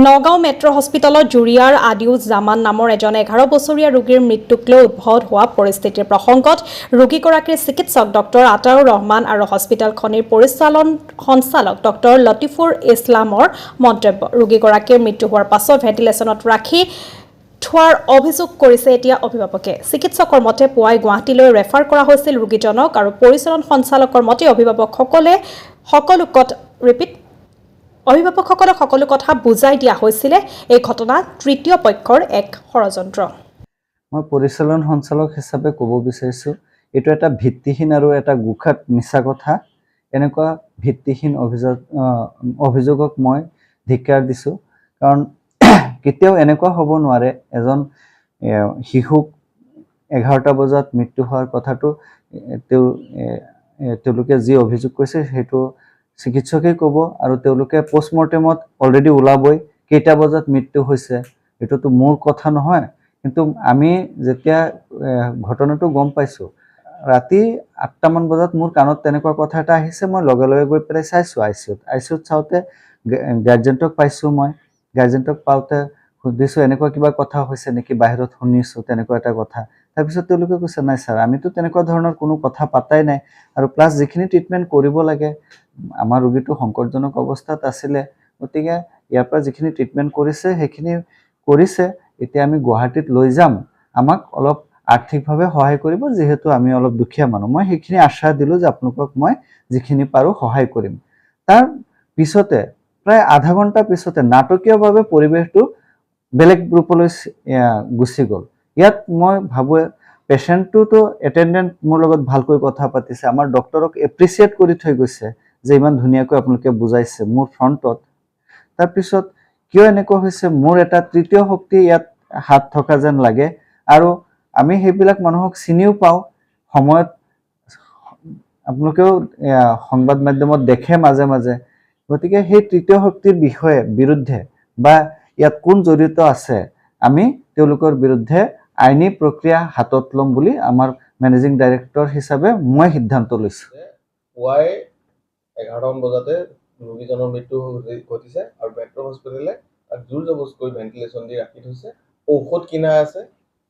Nagaon metro' হস্পিটেলত জুৰিয়াৰ আদিউজ জামান নামৰ এজন 11 বছৰীয়া ৰোগীৰ মৃত্যুক লৈ উদ্ভৱ হোৱা পৰিস্থিতিৰ প্ৰসংগত ৰোগীগৰাকীৰ চিকিৎসক ডক্টৰ আতাউৰ ৰহমান আৰু হস্পিটেলখনিৰ পৰিচালন সঞ্চালক ডক্টৰ লতিফুৰ ইছলামৰ মন্তব্য। ৰোগীগৰাকীৰ মৃত্যু হোৱাৰ পাছত ভেণ্টিলেশ্যনত ৰাখি থোৱাৰ অভিযোগ কৰিছে এতিয়া অভিভাৱকে। চিকিৎসকৰ মতে পুৱাই গুৱাহাটীলৈ ৰেফাৰ কৰা হৈছিল ৰোগীজনক আৰু পৰিচালন সঞ্চালকৰ মতে অভিভাৱকসকলক সকলো কথা বুজাই দিয়া হৈছিলে। এই ঘটনা তৃতীয় পক্ষৰ এক ষড়যন্ত্ৰ। মই পৰিচালন সঞ্চালক হিচাপে ক'ব বিচাৰিছোঁ, এইটো এটা ভিত্তিহীন আৰু এটা গুখাত মিছা কথা। এনেকুৱা ভিত্তিহীন অভিযোগক মই ধিক্কাৰ দিছোঁ, কাৰণ কেতিয়াও এনেকুৱা হ'ব নোৱাৰে এজন শিশুক 11টা বজাত মৃত্যু হোৱাৰ কথাটো তেওঁলোকে যি অভিযোগ কৰিছে সেইটো চিকিৎসকেই ক'ব, আৰু তেওঁলোকে পোষ্টমৰ্টেমত অলৰেডি ওলাবই কেইটা বজাত মৃত্যু হৈছে। এইটোতো মোৰ কথা নহয়। কিন্তু আমি যেতিয়া ঘটনাটো গম পাইছোঁ, ৰাতি 8টামান বজাত মোৰ কাণত তেনেকুৱা কথা এটা আহিছে। মই লগে লগে গৈ পেলাই চাইছোঁ আইচিউত চাওঁতে গাৰ্জেণ্টক পাইছোঁ। মই গাৰ্জেণ্টক পাওঁতে সুধিছোঁ এনেকুৱা কিবা কথা হৈছে নেকি, বাহিৰত শুনিছোঁ তেনেকুৱা এটা কথা। তাৰপিছত তেওঁলোকে কৈছে নাই ছাৰ, আমিতো তেনেকুৱা ধৰণৰ কোনো কথা পাতাই নাই, আৰু প্লাছ যিখিনি ট্ৰিটমেণ্ট কৰিব লাগে, আমাৰ ৰোগীটো সংকটজনক অৱস্থাত আছিলে, গতিকে ইয়াৰ পৰা যিখিনি ট্ৰিটমেণ্ট কৰিছে সেইখিনি কৰিছে। এতিয়া আমি গুৱাহাটীত লৈ যাম, আমাক অলপ আৰ্থিকভাৱে সহায় কৰিব, যিহেতু আমি অলপ দুখীয়া মানুহ। মই সেইখিনি আশ্বাস দিলোঁ যে আপোনালোকক মই যিখিনি পাৰোঁ সহায় কৰিম। তাৰ পিছতে প্ৰায় আধা ঘণ্টা পিছতে নাটকীয়ভাৱে পৰিৱেশটো বেলেগ ৰূপলৈ গুচি গ'ল। ইয়াত মই ভাবোঁ পেচেণ্টটোতো এটেণ্ডেণ্ট মোৰ লগত ভালকৈ কথা পাতিছে, আমাৰ ডক্টৰক এপ্ৰিচিয়েট কৰি থৈ গৈছে যে ইমান ধুনীয়াকৈ আপোনালোকে বুজাইছে মোৰ ফ্ৰণ্টত। তাৰপিছত কিয় এনেকুৱা হৈছে, মোৰ এটা তৃতীয় শক্তি ইয়াত হাত থকা যেন লাগে, আৰু আমি সেইবিলাক মানুহক চিনিও পাওঁ। সময়ত আপোনালোকেও সংবাদ মাধ্যমত দেখে মাজে মাজে। গতিকে সেই তৃতীয় শক্তিৰ বিৰুদ্ধে বা ইয়াত কোন জড়িত আছে, আমি তেওঁলোকৰ বিৰুদ্ধে আইনী প্ৰক্ৰিয়া হাতত ল'ম বুলি আমাৰ মেনেজিং ডাইৰেক্টৰ হিচাপে মই সিদ্ধান্ত লৈছোঁ। পুৱাই 11টামান বজাতে ৰোগীজনৰ মৃত্যু ঘটিছে, আৰু মেট্ৰ' হস্পিটেলে জোৰ জবৰদস্তি ভেণ্টিলেশ্যন দি ৰাখি থৈছে। ঔষধ কিনা আছে,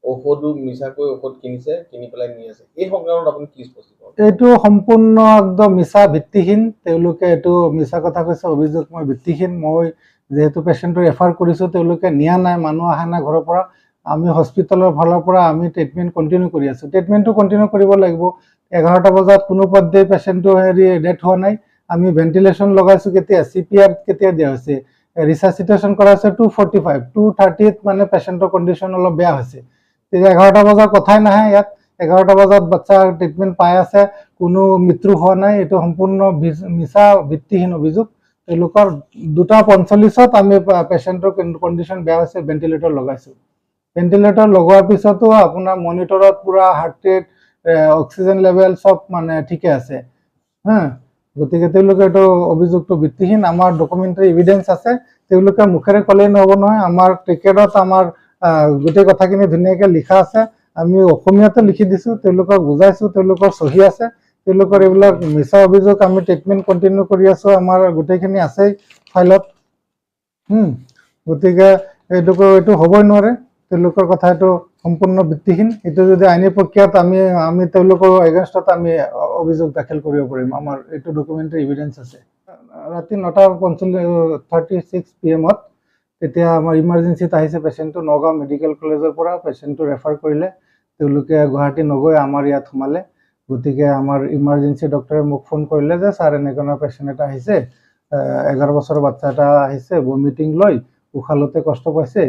ঔষধো মিছাকৈ ঔষধ কিনিছে, কিনি পেলাই নি আছে। এই সংক্ৰামত আপুনি কি স্পষ্ট কৰে? এইটো সম্পূৰ্ণ একদম মিছা, ভিত্তিহীন। তেওঁলোকে এইটো মিছা কথা কৈছে, অভিযোগ মই ভিত্তিহীন। মই যিহেতু পেচেণ্টটো ৰেফাৰ কৰিছোঁ, তেওঁলোকে নিয়া নাই, মানুহ অহা নাই ঘৰৰ পৰা। আমি হস্পিটেলৰ ফালৰ পৰা আমি ট্ৰিটমেণ্ট কণ্টিনিউ কৰি আছোঁ। ট্ৰিটমেণ্টটো কণ্টিনিউ কৰিব লাগিব। 11টা বজাত কোনো পধ্যেই পেচেণ্টটো ডেথ হোৱা নাই। আমি ভেণ্টিলেশ্যন লগাইছোঁ কেতিয়া, CPR কেতিয়া দিয়া হৈছে, ৰিচাচিটেশ্যন কৰা হৈছে 2:45, 2:30 মানে পেচেণ্টৰ কণ্ডিশ্যন অলপ বেয়া হৈছে। তেতিয়া 11টা বজাৰ কথাই নাহে ইয়াত। 11টা বজাত বাচ্চাৰ ট্ৰিটমেণ্ট পাই আছে, কোনো মৃত্যু হোৱা নাই। এইটো সম্পূৰ্ণ মিছা, ভিত্তিহীন অভিযোগ। তেওঁলোকৰ 2:45ত আমি পেচেণ্টৰ কণ্ডিশ্যন বেয়া হৈছে, ভেণ্টিলেটৰ লগাইছোঁ। ভেণ্টিলেটৰ লগোৱাৰ পিছতো আপোনাৰ মনিটৰত পুৰা হাৰ্ট ৰেট, অক্সিজেন লেভেল চব মানে ঠিকে আছে। গতিকে তেওঁলোকে এইটো অভিযোগটো ভিত্তিহীন। আমাৰ ডকুমেণ্টাৰী এভিডেঞ্চ আছে। তেওঁলোকে মুখেৰে ক'লেই নহ'ব নহয়, আমাৰ টিকেটত আমাৰ গোটেই কথাখিনি ধুনীয়াকৈ লিখা আছে। আমি অসমীয়াতে লিখি দিছোঁ, তেওঁলোকক বুজাইছোঁ, তেওঁলোকৰ চহী আছে। তেওঁলোকৰ এইবিলাক মিছা অভিযোগ। আমি ট্ৰিটমেণ্ট কণ্টিনিউ কৰি আছোঁ, আমাৰ গোটেইখিনি আছেই ফাইলত। গতিকে এইটো হ'বই নোৱাৰে। তেওঁলোকৰ কথা এইটো সম্পূৰ্ণ ভিত্তিহীন। এইটো যদি আইনী প্ৰক্ৰিয়াত আমি তেওঁলোকৰ এগেইনষ্টত আমি অভিযোগ দাখিল কৰিব পাৰিম। আমাৰ এইটো ডকুমেণ্টাৰী এভিডেঞ্চ আছে। ৰাতি 9:36 PM তেতিয়া আমাৰ ইমাৰ্জেঞ্চিত আহিছে পেচেণ্টটো, নগাঁও মেডিকেল কলেজৰ পৰা পেচেণ্টটো ৰেফাৰ কৰিলে। তেওঁলোকে গুৱাহাটী নগৈ আমাৰ ইয়াত সোমালে। গতিকে আমাৰ ইমাৰ্জেঞ্চি ডক্টৰে মোক ফোন কৰিলে যে ছাৰ এনেকুৱা পেচেণ্ট এটা আহিছে, 11 বছৰৰ বাচ্চা এটা আহিছে, ভমিটিং লৈ উশাহ লওঁতে কষ্ট পাইছে।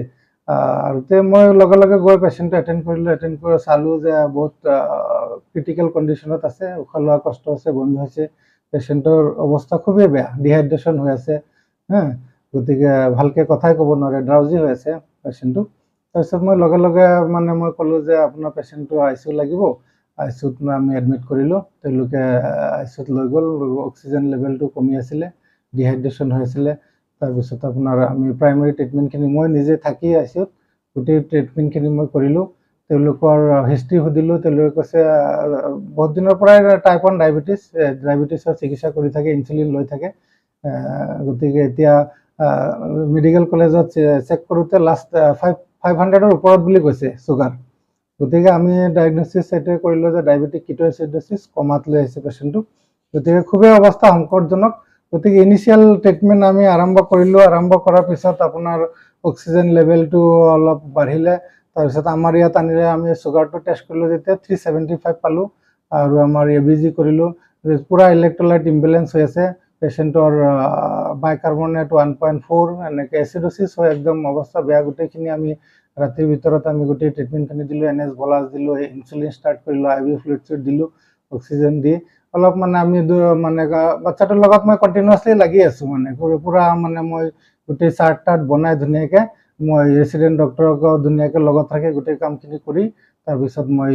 আৰু মই লগে লগে গৈ পেচেণ্টটো এটেণ্ড কৰিলোঁ। এটেণ্ড কৰি চালোঁ যে বহুত ক্ৰিটিকেল কণ্ডিশ্যনত আছে, উশাহ লোৱা কষ্ট হৈছে, বমি হৈছে। পেচেণ্টৰ অৱস্থা খুবেই বেয়া, ডিহাইড্ৰেশ্যন হৈ আছে। গতিকে ভালকৈ কথাই ক'ব নোৱাৰে, ড্ৰাউজি হৈ আছে পেচেণ্টটো। তাৰপিছত মই লগে লগে মই ক'লোঁ যে আপোনাৰ পেচেণ্টটো ICU লাগিব। ICUত আমি এডমিট কৰিলোঁ। তেওঁলোকে ICUত লৈ গ'ল। অক্সিজেন লেভেলটো কমি আছিলে, ডিহাইড্ৰেশ্যন হৈ আছিলে। তাৰপিছত আপোনাৰ আমি প্ৰাইমেৰী ট্ৰিটমেণ্টখিনি মই নিজে থাকি ICUত গোটেই ট্ৰিটমেণ্টখিনি মই কৰিলোঁ। তেওঁলোকৰ হিষ্ট্ৰী সুধিলোঁ। তেওঁলোকে কৈছে বহুত দিনৰ পৰাই টাইপ 1 ডায়েবেটিছৰ চিকিৎসা কৰি থাকে, ইনচুলিন লৈ থাকে। গতিকে এতিয়া মেডিকেল কলেজত চেক কৰোঁতে লাষ্ট 500ৰ ওপৰত বুলি কৈছে চুগাৰ। গতিকে আমি ডায়েগনচিছ এইটোৱে কৰিলোঁ যে ডায়েবেটিক কিটোএচিডোচিছ কমাত লৈ আহিছে পেচেণ্টটো। গতিকে খুবেই অৱস্থা সংকটজনক। গতিকে ইনিচিয়েল ট্ৰিটমেণ্ট আমি আৰম্ভ কৰিলোঁ। আৰম্ভ কৰাৰ পিছত আপোনাৰ অক্সিজেন লেভেলটো অলপ বাঢ়িলে। তাৰপিছত আমাৰ ইয়াত আনিলে আমি চুগাৰটো টেষ্ট কৰিলোঁ যেতিয়া 375 পালোঁ আৰু আমাৰ ABG কৰিলোঁ। পূৰা ইলেক্ট্ৰলাইট ইম্বেলেঞ্চ হৈ আছে। পেচেণ্টৰ বাইকাৰ্বনেট 1.4 এনেকৈ এচিডোচিছ হৈ একদম অৱস্থা বেয়া। গোটেইখিনি আমি ৰাতিৰ ভিতৰত আমি গোটেই ট্ৰিটমেণ্টখিনি দিলোঁ। NS বলাছ দিলোঁ, ইনচুলিন ষ্টাৰ্ট কৰিলোঁ, IV ফ্লুইড দিলোঁ, অক্সিজেন দি অলপ মানে আমি মানে বাচ্চাটোৰ লগত মই কণ্টিনিউৱাছলি লাগি আছোঁ। মানে পূৰা মানে মই গোটেই চাৰ্ট টাৰ্ট বনাই ধুনীয়াকৈ মই ৰেচিডেণ্ট ডক্টৰক ধুনীয়াকৈ লগত থাকি গোটেই কামখিনি কৰি তাৰপিছত মই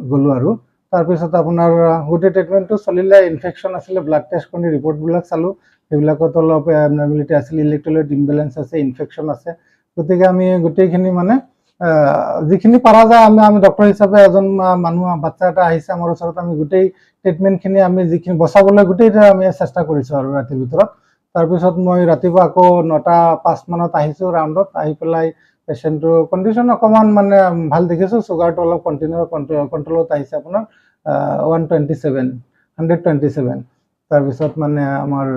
গ'লোঁ আৰু তাৰপিছত আপোনাৰ গোটেই ট্ৰিটমেণ্টটো চলিলে। ইনফেকশ্যন আছিলে, ব্লাড টেষ্ট কৰি ৰিপৰ্টবিলাক চালোঁ, সেইবিলাকত অলপ এবনৰ্মেলিটি আছিলে, ইলেক্ট্ৰলাইট ইম্বেলেঞ্চ আছে, ইনফেকশ্যন আছে। গতিকে আমি গোটেইখিনি মানে যিখিনি পৰা যায় আমি ডক্টৰ হিচাপে এজন মানুহ বাচ্চা এটা আহিছে আমাৰ ওচৰত, আমি গোটেই ট্ৰিটমেণ্টখিনি আমি যিখিনি বচাবলৈ গোটেইটা আমি চেষ্টা কৰিছোঁ আৰু ৰাতিৰ ভিতৰত। তাৰপিছত মই ৰাতিপুৱা আকৌ 9:05 মানত আহিছোঁ ৰাউণ্ডত। আহি পেলাই পেচেণ্টটোৰ কণ্ডিশ্যন অকণমান মানে ভাল দেখিছোঁ। চুগাৰটো অলপ কণ্ট্ৰলত আহিছে আপোনাৰ 127। তাৰপিছত মানে আমাৰ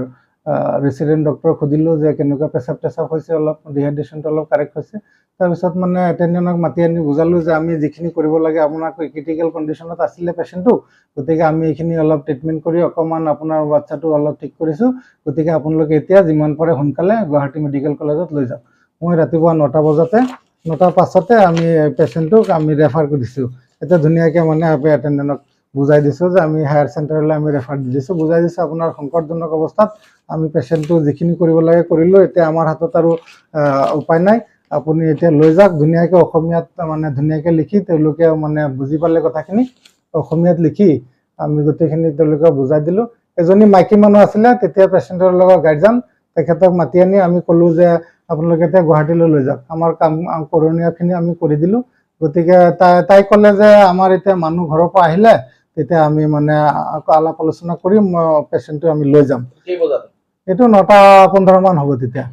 ৰেচিডেণ্ট ডক্টৰক সুধিলোঁ যে কেনেকুৱা পেচাব হৈছে, অলপ ডিহাইড্ৰেশ্যনটো অলপ কাৰেক্ট হৈছে। তাৰপিছত মানে এটেণ্ডেণ্টক মাতি আনি বুজালোঁ যে আমি যিখিনি কৰিব লাগে, আপোনাৰ ক্ৰিটিকেল কণ্ডিশ্যনত আছিলে পেচেণ্টটো, গতিকে আমি এইখিনি অলপ ট্ৰিটমেণ্ট কৰি অকণমান আপোনাৰ বাচ্চাটো অলপ ঠিক কৰিছোঁ। গতিকে আপোনালোকে এতিয়া যিমান পাৰে সোনকালে গুৱাহাটী মেডিকেল কলেজত লৈ যাওক। মই ৰাতিপুৱা 9:05 আমি পেচেণ্টটোক আমি ৰেফাৰ কৰি দিছোঁ। এতিয়া ধুনীয়াকৈ মানে এটেণ্ডেণ্টক বুজাই দিছোঁ যে আমি হায়াৰ চেণ্টাৰলৈ আমি ৰেফাৰ দি দিছোঁ, বুজাই দিছোঁ আপোনাৰ সংকটজনক অৱস্থাত আমি পেচেণ্টটো যিখিনি কৰিব লাগে কৰিলোঁ। এতিয়া আমাৰ হাতত আৰু উপায় নাই, আপুনি এতিয়া লৈ যাওক। ধুনীয়াকৈ অসমীয়াত মানে ধুনীয়াকৈ লিখি তেওঁলোকে মানে বুজি পালে কথাখিনি অসমীয়াত লিখি আমি গোটেইখিনি তেওঁলোকক বুজাই দিলোঁ। এজনী মাইকী মানুহ আছিলে তেতিয়া পেচেণ্টৰ লগত গাৰ্জেন, তেখেতক মাতি আনি আমি ক'লোঁ যে আপোনালোকে এতিয়া গুৱাহাটীলৈ লৈ যাওক। আমাৰ কাম কৰণীয়খিনি আমি কৰি দিলোঁ। গতিকে তাই ক'লে যে আমাৰ এতিয়া মানুহ ঘৰৰ পৰা আহিলে তেতিয়া আমি মানে আকৌ আলাপ আলোচনা কৰিম, পেচেণ্টটো আমি লৈ যাম। এইটো 9:15 মান হ'ব তেতিয়া।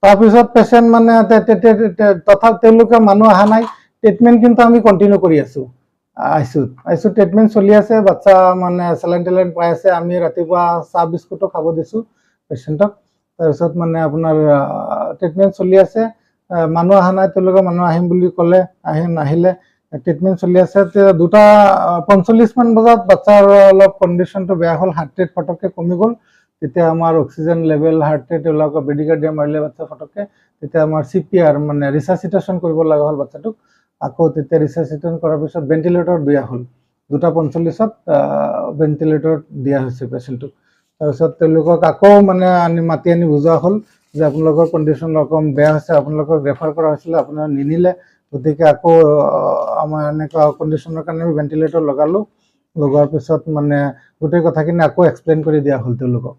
তাৰপিছত পেচেণ্ট মানে তথা তেওঁলোকে মানুহ অহা নাই, ট্ৰিটমেণ্ট কিন্তু আমি কণ্টিনিউ কৰি আছোঁ। আইচুত ট্ৰিটমেণ্ট চলি আছে। বাচ্চা মানে চেলাইন টেলাইন পাই আছে। আমি ৰাতিপুৱা চাহ বিস্কুটো খাব দিছোঁ পেচেণ্টক। তাৰপিছত মানে আপোনাৰ ট্ৰিটমেণ্ট চলি আছে। মানুহ অহা নাই, তেওঁলোকে মানুহ আহিম বুলি ক'লে, নাহিলে। ট্ৰিটমেণ্ট চলি আছে। 2:45 মান বজাত বাচ্চাৰ অলপ কণ্ডিশ্যনটো বেয়া হ'ল, হাৰ্ট ৰেট ফটককৈ কমি গ'ল। তেতিয়া আমাৰ অক্সিজেন লেভেল, হাৰ্ট ৰেট তেওঁলোকক বেডিকাৰ্ডিয়া মাৰিলে বাচ্চা ফটককৈ। তেতিয়া আমাৰ CPR মানে ৰিচাচিটেশ্যন কৰিব লগা হ'ল বাচ্চাটোক। আকৌ তেতিয়া ৰিচাচিটেশ্যন কৰাৰ পিছত ভেণ্টিলেটৰত দিয়া হ'ল। 2:45ত ভেণ্টিলেটৰত দিয়া হৈছে পেচেণ্টটোক। তাৰপিছত তেওঁলোকক আকৌ মানে মাতি আনি বুজোৱা হ'ল যে আপোনালোকৰ কণ্ডিশ্যন অকণ বেয়া হৈছে, আপোনালোকক ৰেফাৰ কৰা হৈছিলে, আপোনাৰ নিনিলে। গতিকে আকৌ আমাৰ এনেকুৱা কণ্ডিশ্যনৰ কাৰণে আমি ভেণ্টিলেটৰ লগালোঁ। লগোৱাৰ পিছত মানে গোটেই কথাখিনি আকৌ এক্সপ্লেইন কৰি দিয়া হ'ল তেওঁলোকক।